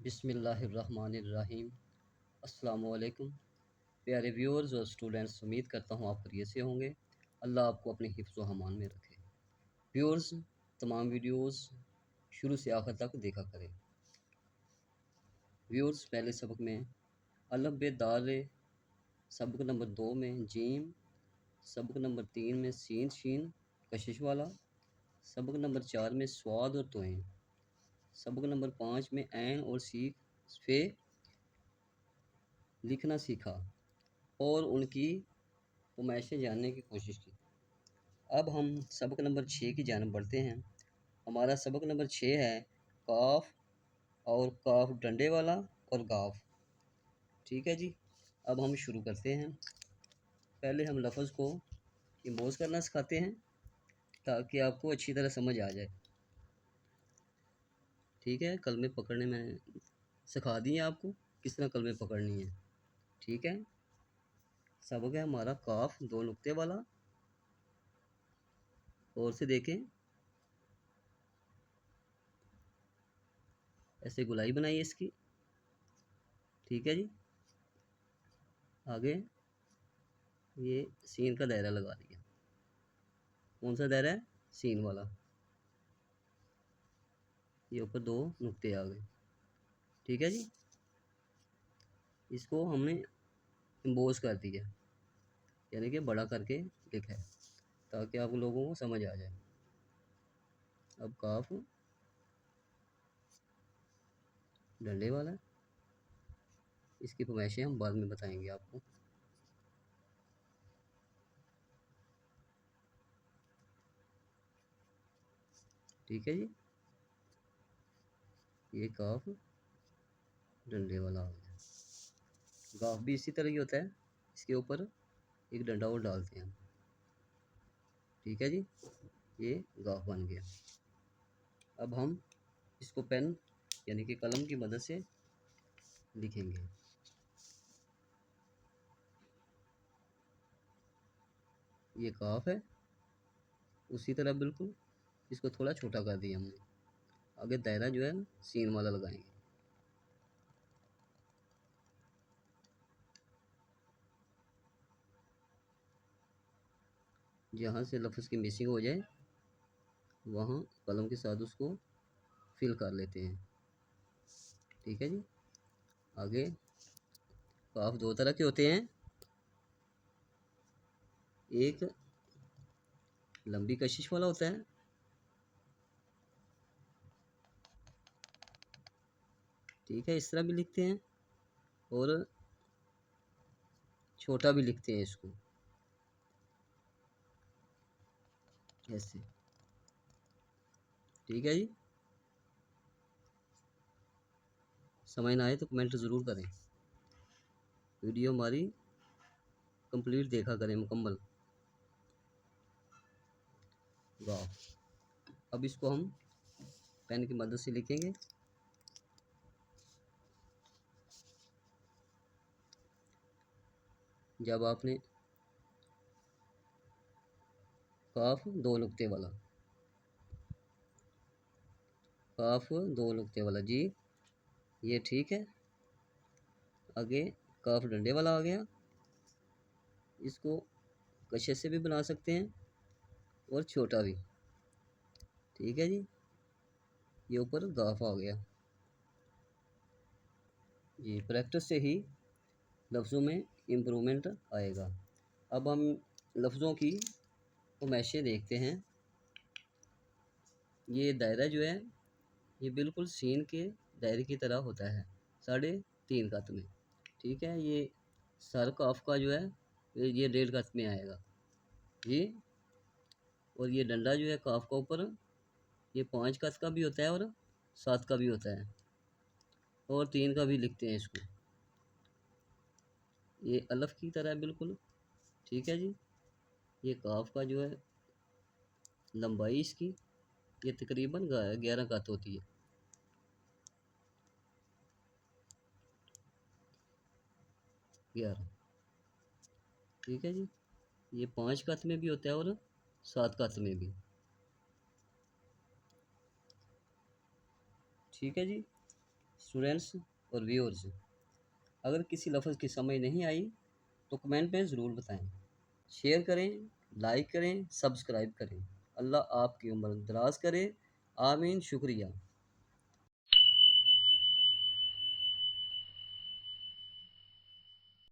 बिस्मिल्लाहिर्रहमानिर्रहीम। अस्सलाम वालेकुम प्यारे व्यूअर्स और स्टूडेंट्स, उम्मीद करता हूँ आप खैरियत से होंगे। अल्लाह आपको अपने हिफ्ज़ व अमान में रखे। व्यूअर्स, तमाम वीडियोस शुरू से आखिर तक देखा करें। व्यूअर्स, पहले सबक में अलफ बे दाल, सबक नंबर 2 में जीम, सबक नंबर 3 में सीन शीन कशिश वाला, सबक नंबर 4 में स्वाद और तोएं, सबक नंबर 5 में ऐन और सीख फे लिखना सीखा और उनकी नुमाइशें जानने की कोशिश की। अब हम सबक नंबर 6 की जानब बढ़ते हैं। हमारा सबक नंबर 6 है काफ और काफ डंडे वाला और गाफ। ठीक है जी, अब हम शुरू करते हैं। पहले हम लफ्ज़ को इम्पोज करना सिखाते हैं ताकि आपको अच्छी तरह समझ आ जाए। ठीक है, कलमे पकड़ने में सिखा दिए आपको किस तरह कलमे पकड़नी है। ठीक है, सबक है हमारा काफ 2 नुक्ते वाला। और से देखें, ऐसे गुलाई बनाइए इसकी। ठीक है जी, आगे ये सीन का दायरा लगा दिया। कौन सा दायरा है? सीन वाला। ये ऊपर 2 नुक्ते आ गए। ठीक है जी, इसको हमने एम्बोस कर दिया, यानी कि बड़ा करके लिखा है ताकि आप लोगों को समझ आ जाए। अब काफ डंडे वाला है, इसकी फरमाइशें हम बाद में बताएंगे आपको। ठीक है जी, ये काफ डंडे वाला हो गया। गाफ भी इसी तरह ही होता है, इसके ऊपर एक डंडा और डालते हैं हम। ठीक है जी, ये गाफ बन गया। अब हम इसको पेन यानी कि कलम की मदद से लिखेंगे। ये काफ है, उसी तरह बिल्कुल इसको थोड़ा छोटा कर दिया हमने। आगे दायरा जो है सीन वाला लगाएंगे। जहाँ से लफ्ज़ की मिसिंग हो जाए वहाँ कलम के साथ उसको फिल कर लेते हैं। ठीक है जी, आगे काफ 2 तरह के होते हैं, एक लंबी कशिश वाला होता है, ठीक है, इस तरह भी लिखते हैं, और छोटा भी लिखते हैं इसको ऐसे। ठीक है जी, समझ ना आए तो कमेंट ज़रूर करें। वीडियो हमारी कंप्लीट देखा करें, मुकम्मल। वाह, अब इसको हम पेन की मदद से लिखेंगे। जब आपने काफ 2 नुक्ते वाला, काफ 2 नुक्ते वाला जी, ये ठीक है। आगे काफ डंडे वाला आ गया, इसको कशिश से भी बना सकते हैं और छोटा भी। ठीक है जी, ये ऊपर गाफ आ गया जी। प्रैक्टिस से ही लफ्ज़ों में इम्प्रूवमेंट आएगा। अब हम लफ्ज़ों की फरमाइशें देखते हैं। ये दायरा जो है ये बिल्कुल सीन के दायरे की तरह होता है, 3.5 गज में। ठीक है, ये सर काफ का जो है ये 1.5 गज में आएगा जी। और ये डंडा जो है काफ का ऊपर, ये 5 गज का भी होता है और 7 का भी होता है, और 3 का भी लिखते हैं इसको। ये अलफ की तरह है बिल्कुल। ठीक है जी, ये काफ का जो है लंबाई इसकी ये तकरीबन 11 गज होती है। 11। ठीक है जी, ये 5 गज में भी होता है और 7 गज में भी। ठीक है जी, स्टूडेंट्स और व्यूअर्स, अगर किसी लफ्ज़ की समझ नहीं आई तो कमेंट में ज़रूर बताएं। शेयर करें, लाइक करें, सब्सक्राइब करें। अल्लाह आपकी उम्र दराज करे। आमीन। शुक्रिया।